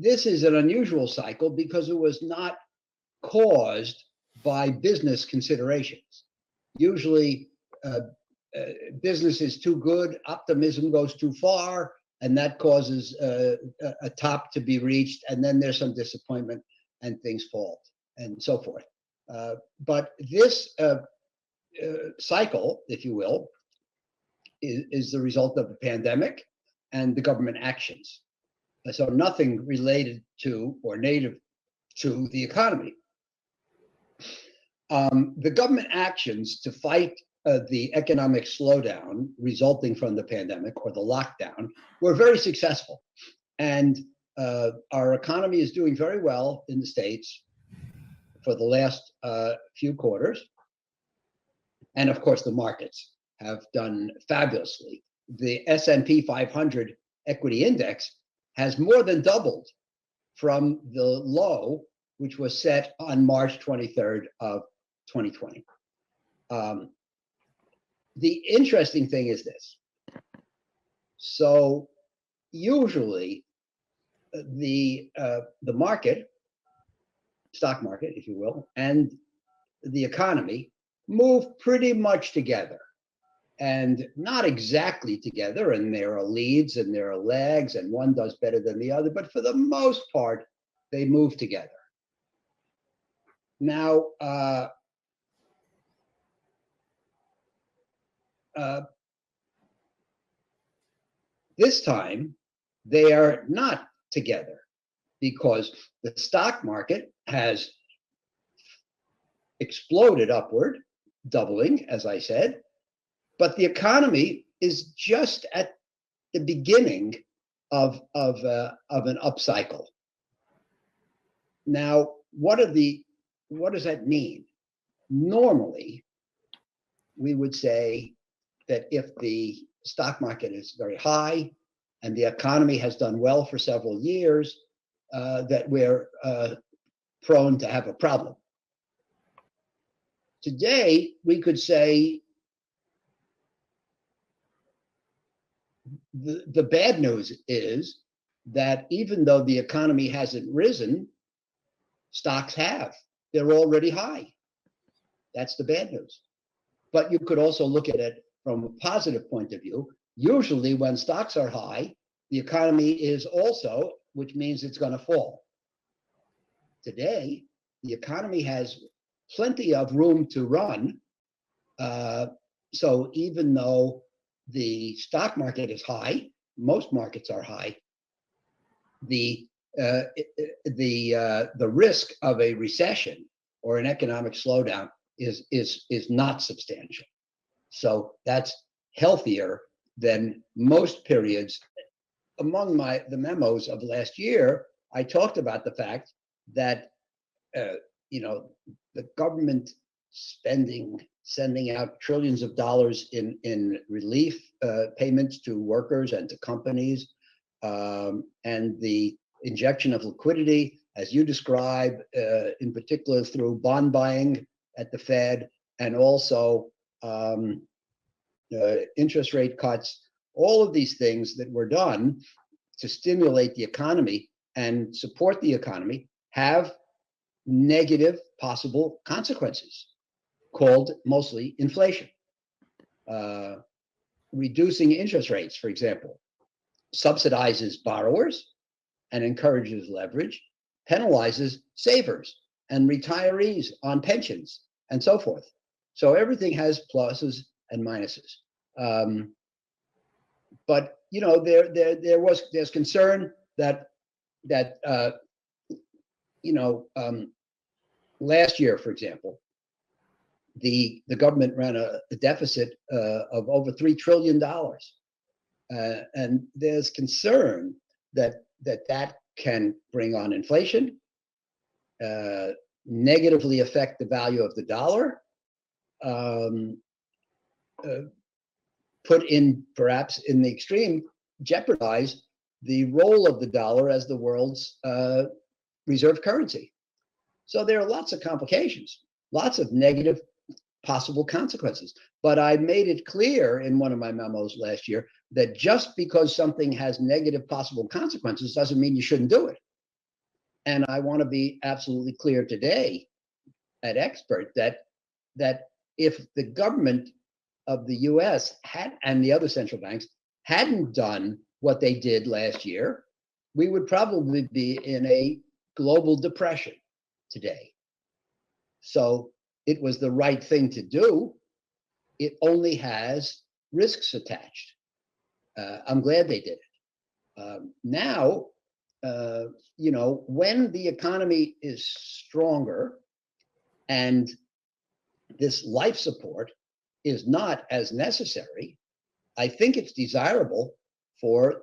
this is an unusual cycle because it was not caused by business considerations. Usually, business is too good, optimism goes too far, and that causes a top to be reached, and then there's some disappointment and things fall, and so forth. But this cycle, if you will, is the result of the pandemic and the government actions. So nothing related to or native to the economy. The government actions to fight the economic slowdown resulting from the pandemic or the lockdown were very successful. And our economy is doing very well in the States for the last few quarters. And of course, the markets have done fabulously. The S&P 500 equity index has more than doubled from the low, which was set on March 23rd of 2020. The interesting thing is this. So usually the market, stock market, if you will, and the economy move pretty much together, and not exactly together, and there are leads and there are lags, and one does better than the other, but for the most part, they move together. Now, this time, they are not together because the stock market has exploded upward, doubling, as I said, but the economy is just at the beginning of an upcycle. Now, what does that mean? Normally, we would say that if the stock market is very high and the economy has done well for several years, that we're prone to have a problem. Today, we could say the bad news is that even though the economy hasn't risen, stocks have. They're already high. That's the bad news. But you could also look at it from a positive point of view. Usually when stocks are high, the economy is also, which means it's going to fall. Today, the economy has plenty of room to run. So even though the stock market is high, most markets are high, the risk of a recession or an economic slowdown is not substantial. So that's healthier than most periods. Among the memos of last year, I talked about the fact that the government sending out trillions of dollars in relief payments to workers and to companies, and the injection of liquidity, as you describe, in particular through bond buying at the Fed, and also interest rate cuts, all of these things that were done to stimulate the economy and support the economy have negative possible consequences, called mostly inflation. Reducing interest rates, for example, subsidizes borrowers and encourages leverage, penalizes savers and retirees on pensions, and so forth. So everything has pluses and minuses. But there's concern that last year, for example, the government ran a deficit of over $3 trillion, and there's concern that can bring on inflation, negatively affect the value of the dollar, perhaps in the extreme, jeopardize the role of the dollar as the world's reserve currency. So there are lots of complications, lots of negative possible consequences. But I made it clear in one of my memos last year that just because something has negative possible consequences doesn't mean you shouldn't do it. And I want to be absolutely clear today at Expert that if the government of the US and the other central banks hadn't done what they did last year, we would probably be in a global depression today. So it was the right thing to do. It only has risks attached. I'm glad they did it. Now, when the economy is stronger and this life support is not as necessary, I think it's desirable for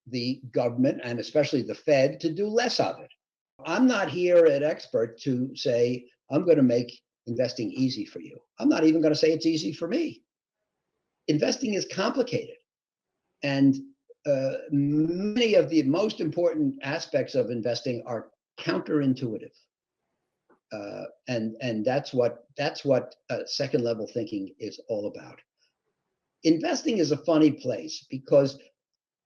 the government and especially the Fed to do less of it. I'm not here at Expert to say, I'm going to make investing easy for you. I'm not even going to say it's easy for me. Investing is complicated. And many of the most important aspects of investing are counterintuitive. And that's what second level thinking is all about. Investing is a funny place because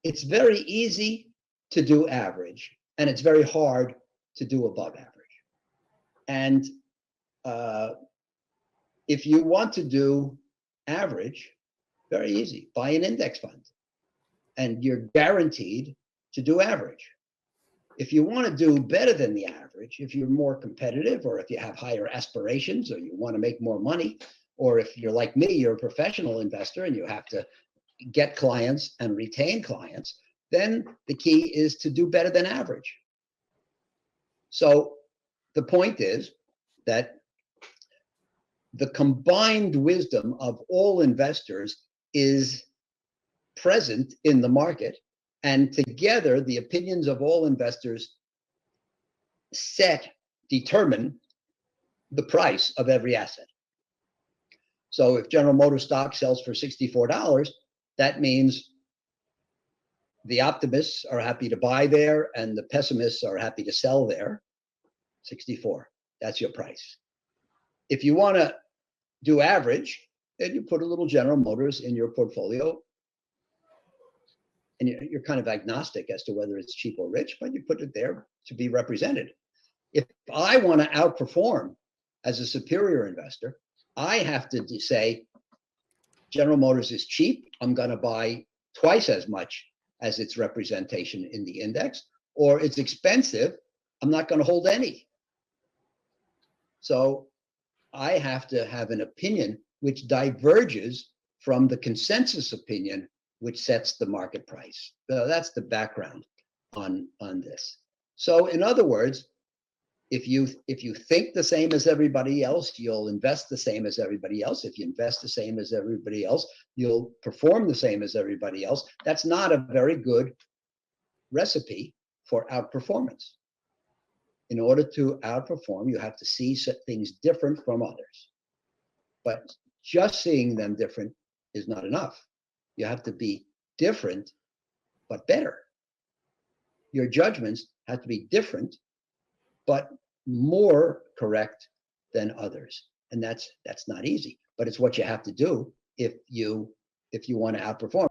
it's very easy to do average and it's very hard to do above average. And if you want to do average, very easy, buy an index fund and you're guaranteed to do average. If you want to do better than the average, if you're more competitive or if you have higher aspirations or you want to make more money, or if you're like me, you're a professional investor and you have to get clients and retain clients, then the key is to do better than average. So the point is that the combined wisdom of all investors is present in the market, and together the opinions of all investors determine the price of every asset. So if General Motors stock sells for $64, that means the optimists are happy to buy there and the pessimists are happy to sell there. 64, that's your price. If you want to do average, then you put a little General Motors in your portfolio, and you're kind of agnostic as to whether it's cheap or rich, but you put it there to be represented. If I want to outperform as a superior investor, I have to say General Motors is cheap. I'm going to buy twice as much as its representation in the index, or it's expensive. I'm not going to hold any. So I have to have an opinion which diverges from the consensus opinion which sets the market price. So that's the background on this. So in other words, if you think the same as everybody else, you'll invest the same as everybody else. If you invest the same as everybody else, you'll perform the same as everybody else. That's not a very good recipe for outperformance. In order to outperform, you have to see things different from others. But just seeing them different is not enough. You have to be different, but better. Your judgments have to be different, but more correct than others. And that's not easy, but it's what you have to do if you want to outperform.